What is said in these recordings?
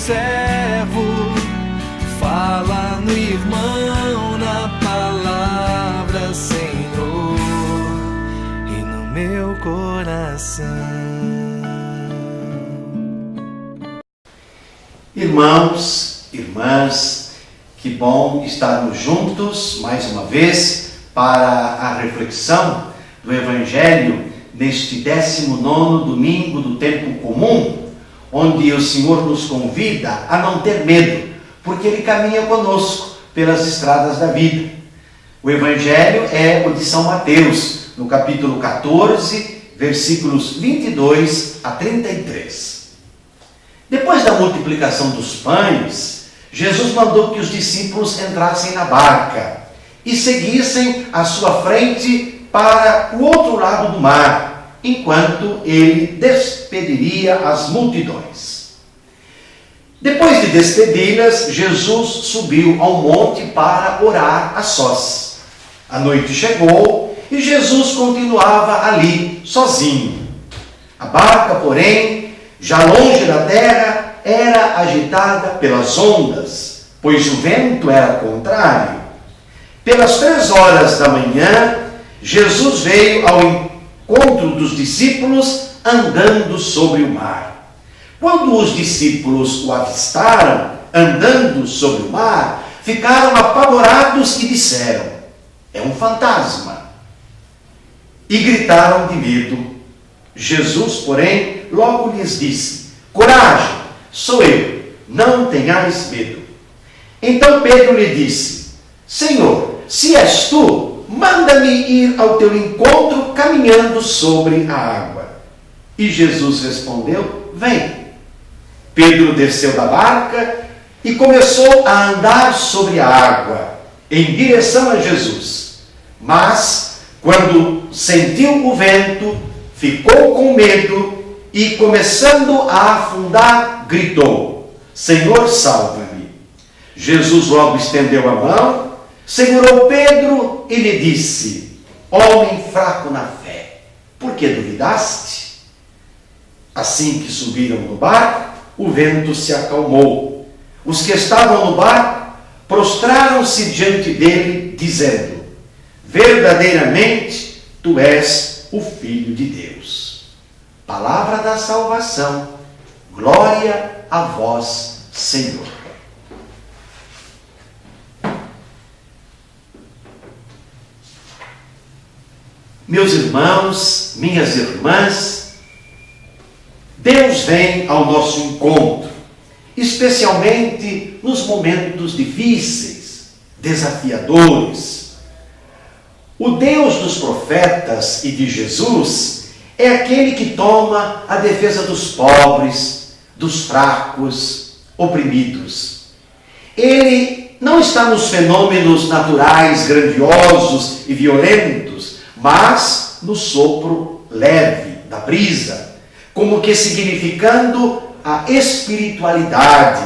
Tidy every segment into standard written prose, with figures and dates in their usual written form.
servo, fala no irmão, na palavra, Senhor, e no meu coração. Irmãos, irmãs, que bom estarmos juntos mais uma vez para a reflexão do Evangelho neste 19º domingo do tempo comum, onde o Senhor nos convida a não ter medo, porque Ele caminha conosco pelas estradas da vida. O Evangelho é o de São Mateus, no capítulo 14, versículos 22 a 33. Depois da multiplicação dos pães, Jesus mandou que os discípulos entrassem na barca e seguissem à sua frente para o outro lado do mar, enquanto ele despediria as multidões. Depois de despedi-las, Jesus subiu ao monte para orar a sós. A noite chegou e Jesus continuava ali, sozinho. A barca, porém, já longe da terra, era agitada pelas ondas, pois o vento era contrário. Pelas 3 horas da manhã, Jesus veio ao encontro dos discípulos andando sobre o mar. Quando os discípulos o avistaram andando sobre o mar, ficaram apavorados e disseram: "É um fantasma!" E gritaram de medo. Jesus, porém, logo lhes disse: "Coragem, sou eu, não tenhais medo." Então Pedro lhe disse: "Senhor, se és tu, manda-me ir ao teu encontro caminhando sobre a água." E Jesus respondeu: "Vem." Pedro desceu da barca e começou a andar sobre a água, em direção a Jesus. Mas, quando sentiu o vento, ficou com medo e, começando a afundar, gritou: "Senhor, salva-me." Jesus logo estendeu a mão, segurou Pedro e lhe disse: "Homem fraco na fé, por que duvidaste?" Assim que subiram no barco, o vento se acalmou. Os que estavam no barco prostraram-se diante dele, dizendo: "Verdadeiramente, tu és o Filho de Deus." Palavra da salvação. Glória a vós, Senhor. Meus irmãos, minhas irmãs, Deus vem ao nosso encontro, especialmente nos momentos difíceis, desafiadores. O Deus dos profetas e de Jesus é aquele que toma a defesa dos pobres, dos fracos, oprimidos. Ele não está nos fenômenos naturais grandiosos e violentos, mas no sopro leve da brisa, como que significando a espiritualidade,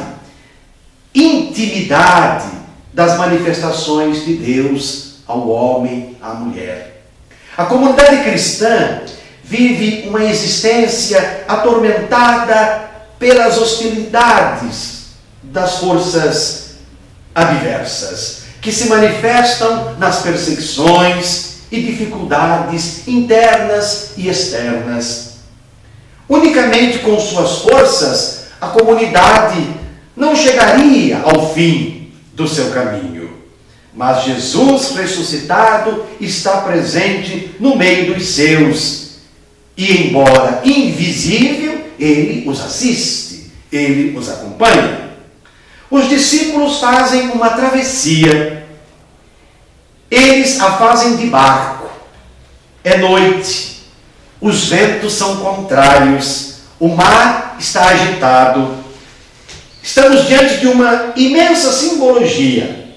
intimidade das manifestações de Deus ao homem, à mulher. A comunidade cristã vive uma existência atormentada pelas hostilidades das forças adversas, que se manifestam nas perseguições e dificuldades internas e externas. Unicamente com suas forças, a comunidade não chegaria ao fim do seu caminho. Mas Jesus ressuscitado está presente no meio dos seus. E, embora invisível, ele os assiste, ele os acompanha. Os discípulos fazem uma travessia. Eles a fazem de barco. É noite. Os ventos são contrários. O mar está agitado. Estamos diante de uma imensa simbologia.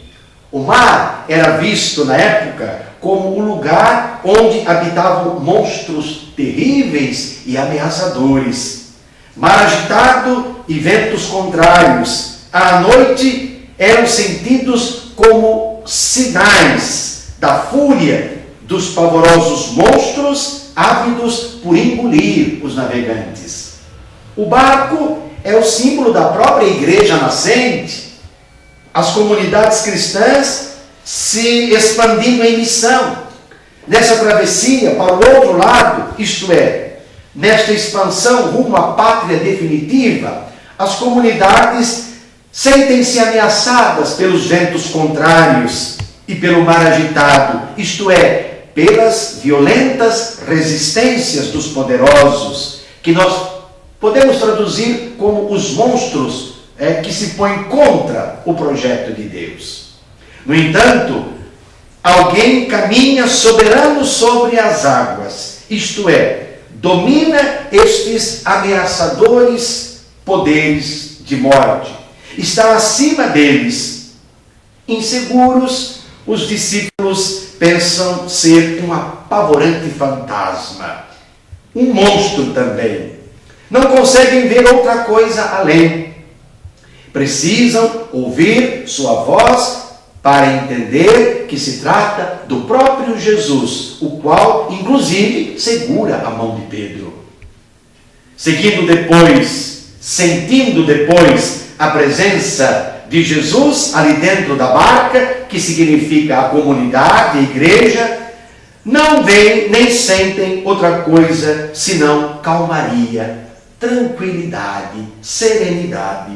O mar era visto na época como o lugar onde habitavam monstros terríveis e ameaçadores. Mar agitado e ventos contrários. À noite eram sentidos como sinais da fúria dos pavorosos monstros ávidos por engolir os navegantes. O barco é o símbolo da própria igreja nascente, as comunidades cristãs se expandindo em missão, nessa travessia para o outro lado, isto é, nesta expansão rumo à pátria definitiva. As comunidades sentem-se ameaçadas pelos ventos contrários e pelo mar agitado, isto é, pelas violentas resistências dos poderosos, que nós podemos traduzir como os monstros que se põem contra o projeto de Deus. No entanto, alguém caminha soberano sobre as águas, isto é, domina estes ameaçadores poderes de morte. Está acima deles. Inseguros, os discípulos pensam ser um apavorante fantasma, um monstro também. Não conseguem ver outra coisa além. Precisam ouvir sua voz para entender que se trata do próprio Jesus, o qual, inclusive, segura a mão de Pedro. Sentindo depois a presença de Jesus ali dentro da barca, que significa a comunidade, a igreja, não veem nem sentem outra coisa senão calmaria, tranquilidade, serenidade.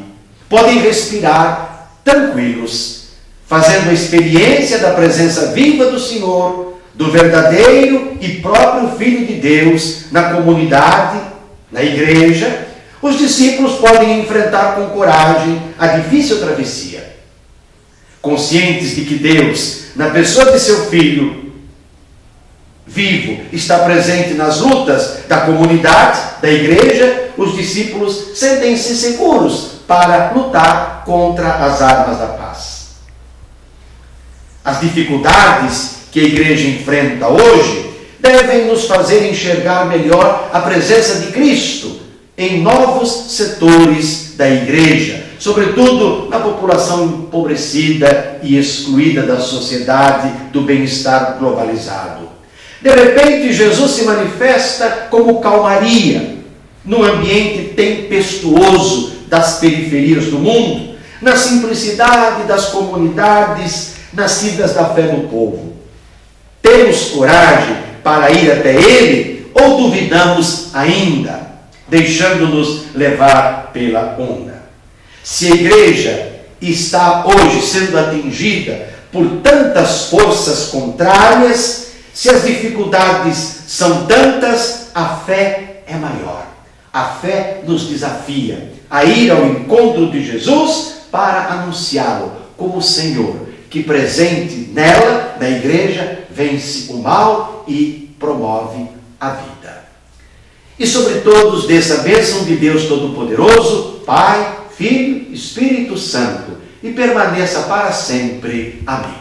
Podem respirar tranquilos, fazendo a experiência da presença viva do Senhor, do verdadeiro e próprio Filho de Deus na comunidade, na igreja. Os discípulos podem enfrentar com coragem a difícil travessia, conscientes de que Deus, na pessoa de seu Filho vivo, está presente nas lutas da comunidade, da igreja. Os discípulos sentem-se seguros para lutar contra as armas da paz. As dificuldades que a igreja enfrenta hoje devem nos fazer enxergar melhor a presença de Cristo em novos setores da igreja, sobretudo na população empobrecida e excluída da sociedade do bem-estar globalizado. De repente, Jesus se manifesta como calmaria no ambiente tempestuoso das periferias do mundo, na simplicidade das comunidades nascidas da fé do povo. Temos coragem para ir até Ele ou duvidamos ainda, deixando-nos levar pela onda? Se a igreja está hoje sendo atingida por tantas forças contrárias, se as dificuldades são tantas, a fé é maior. A fé nos desafia a ir ao encontro de Jesus para anunciá-lo como Senhor, que presente nela, na igreja, vence o mal e promove a vida. E sobre todos dessa bênção de Deus Todo-Poderoso, Pai, Filho, Espírito Santo, e permaneça para sempre. Amém.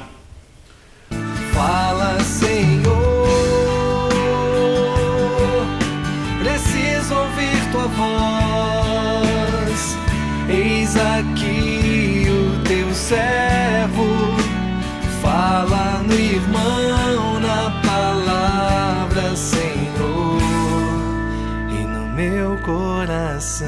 Fala, Senhor, preciso ouvir tua voz. Eis aqui o teu servo, fala no irmão, na palavra, Senhor, e no meu coração.